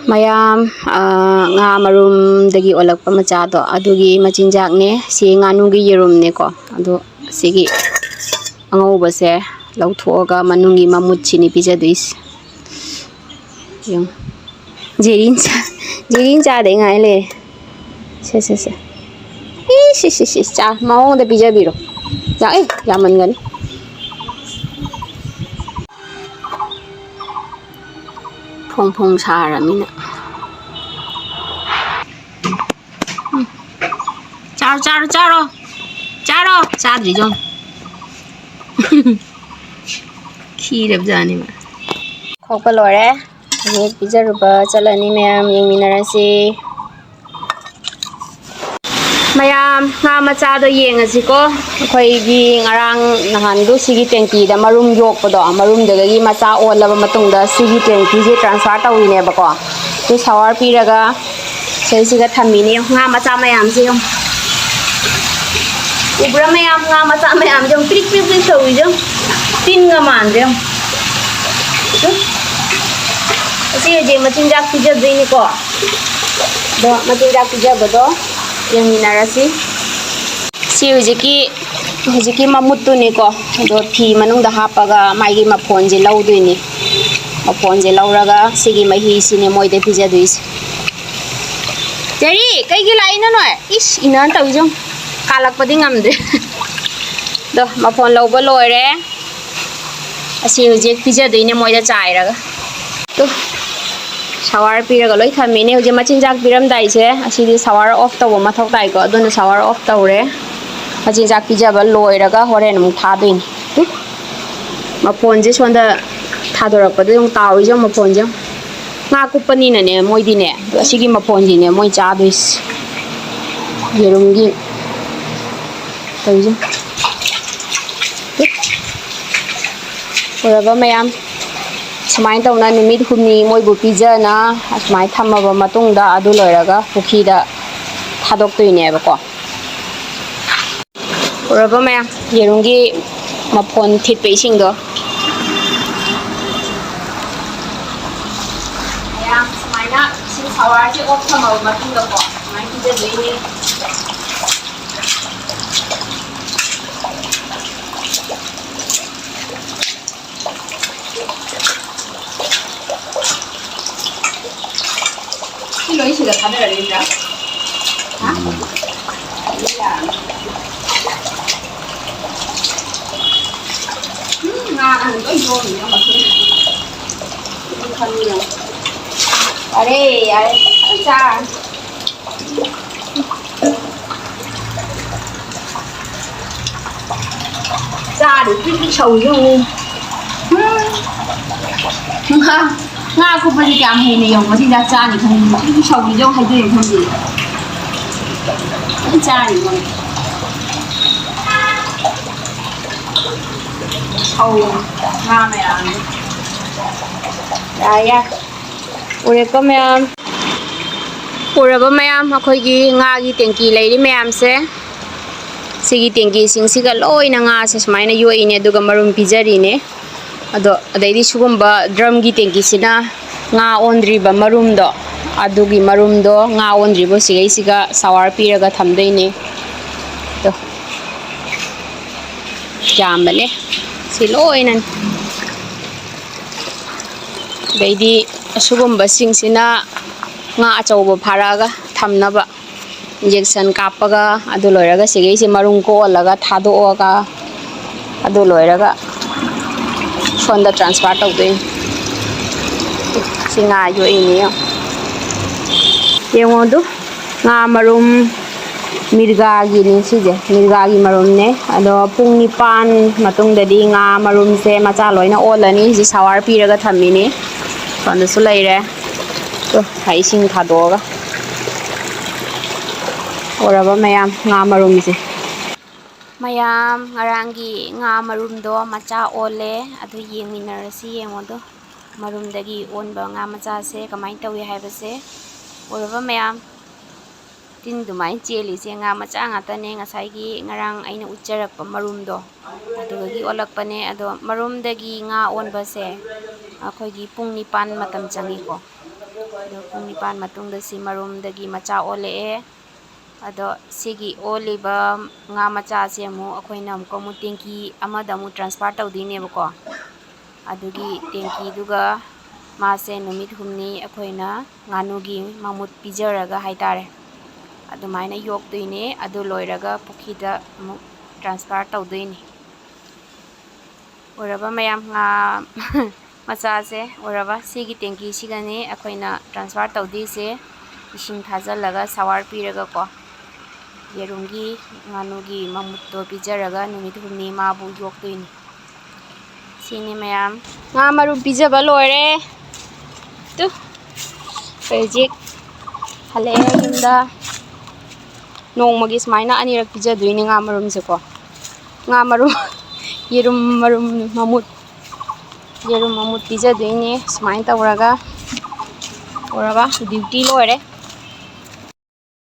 mayam nga marumdagi onlakpa machado adugi machinchak ne si nganugi yerum ne ko adu sigi angauba se lauthoga manungi mamut chini pijaduis yung jerin cha de ngai le se isi cha maung da pijabiro ja yaman gani phong saramina charo chadri jong khirab jani ma khokpa lore ye pijaruba chalani mayam yengminarasi mayam nga macha do yengasi ko khoi gi ngarang nahan du sigi tenki da marum yokpado marum dagagi macha olaba matungda sigi tenki je transfer tawine ba ko tu sawar piraga seisiga thamini nga macha mayam se yong ubra mayam nga macha mayam jong prik sawi jong tin nga man jong asi je machinchak pijabini ko do machinchak pijabado yang minarasi si hujiki mamutu ni ko do thi manung da hapaga maigi mapon je laudui mapon je lauraga sigi mahi sine moide pijaduis jari kai gi lai na noi is inan tawi jong kalak padi ngamde do mapon lauba loire asi hujik pijadui ne moida chairaga to shower piraga loi thamine huje machinchak piram dai se asidi shower off taw mathok dai ko aduna shower off tawre machinchak pijaba loiraga horen mu thadoin mapon je sonda thadorak padu yung tawi jong mapon jong nga kupani na ne moidi ne asigi mapon ji ne moi cha dois yerumgi tawi jong oraba mayam sumai tawna numit humni moibu pijana asmai thamaba matungda adu loiraga pukhi da thadok toine ba ko oraba mayam yerungi mapon thit pe sing do mayam sumai na sin sawar ji op thamaba matungda ko mai pija doine kilo isi da kadar alinda ha iya nga ang ko yo ni ma kan ni are cha cha được cái sầu vô nga ko pa di am hene yong mati da cha ni khan ni sầu ni jong hai de khan di cha ni mo sầu nga me an ya ure ko me am ure ba me am khoi gi nga gi tengki lei ri me am se sigi tengki sing siga loi na nga se smai na yo ine duga marum pijari ne ado adaidi sugumba drum gi tengki sina nga ondri ba marum do adugi marum do nga ondri bo sigai siga sawar piraga thamdei ne to jamale siloinan daidi sugumba sing sina nga achauba pharaga thamnaba injection kapaga adu loiraga sigai si marum ko olaga thado oga adu loiraga sonda transfer tawdoi singa yo ini yengo du nga marum mirga gi ni sije mirga gi marum ne ado pung nipan matung dadi nga marum se macha loina olani ji sawar piraga thamini sonda su leire to thai sing thadoga oraba mayam nga marum se mayam ngarangi nga marum do macha ole adu yengminarasi yengo do marumdagi onba nga macha se kamai tawi haiba se oraba mayam tin dumai cheli se nga macha nga tane ngasai gi ngarang aina ucharak pa marum do adugagi olak pane ado marumdagi nga onba se akhoi gi pung nipan matam changi ko ꯑꯗꯣ ꯄꯨꯡ 9 ꯃꯇꯨꯡꯗ ꯁꯤ ꯃꯔꯨꯝꯗꯒꯤ ꯃꯆꯥ ꯑꯣꯜꯂꯛꯑꯦ ꯑꯗꯣ ꯁꯤꯒꯤ ꯑꯣꯜꯂꯤꯕ ꯉꯥ ꯃꯆꯥꯁꯦ ꯑꯃꯨꯛ ꯑꯩꯈꯣꯏꯅ ꯑꯃꯨꯛ ꯇꯦꯡꯀꯤ ꯑꯃꯗ ꯑꯃꯨꯛ ꯇ꯭ꯔꯥꯟꯁꯐꯔ ꯇꯧꯗꯣꯏꯅꯦꯕꯀꯣ ꯑꯗꯨꯒꯤ ꯇꯦꯡꯀꯤꯗꯨꯒ ꯃꯥꯁꯦ ꯅꯨꯃꯤꯠ 6ꯅꯤ ꯑꯩꯈꯣꯏꯅ ꯉꯥꯅꯨꯒꯤ ꯃꯃꯨꯠ ꯄꯤꯖꯔꯒ ꯍꯥꯏꯇꯥꯔꯦ ꯑꯗꯨꯃꯥꯏꯅ ꯌꯣꯛꯇꯣꯏꯅꯦ ꯑꯗꯨ ꯂꯣꯏꯔꯒ ꯄꯨꯈ꯭ꯔꯤꯗ ꯑꯃꯨꯛ ꯇ꯭ꯔꯥꯟꯁꯐꯔ ꯇꯧꯗꯣꯏꯅꯤ ꯑꯣꯏꯔꯕ ꯃꯌꯥꯝ ꯉꯥ ꯃꯆꯥꯁꯦ ꯑꯣꯏꯔꯕ ꯁꯤꯒꯤ ꯇꯦꯡꯀꯤꯁꯤꯒꯅꯤ ꯑꯩꯈꯣꯏꯅ ꯇ꯭ꯔꯥꯟꯁꯐꯔ ꯇꯧꯗꯣꯏꯁꯦ इसिंग थाजल्लगा सवार पीरगको येरुंगी nganugi mamutto पिजरगा नुमित 6नि माबु योक्तोइनि सिनि मयाम nga marum पिजबा लोरे तु पेजिक हले युमदा नोंमगी स्माइना अनिरक पिजदुइनि nga marum सेको nga marum येरुम mamut पिजदुइनि स्माइन तवरगा ओरबा ड्यूटी लोरे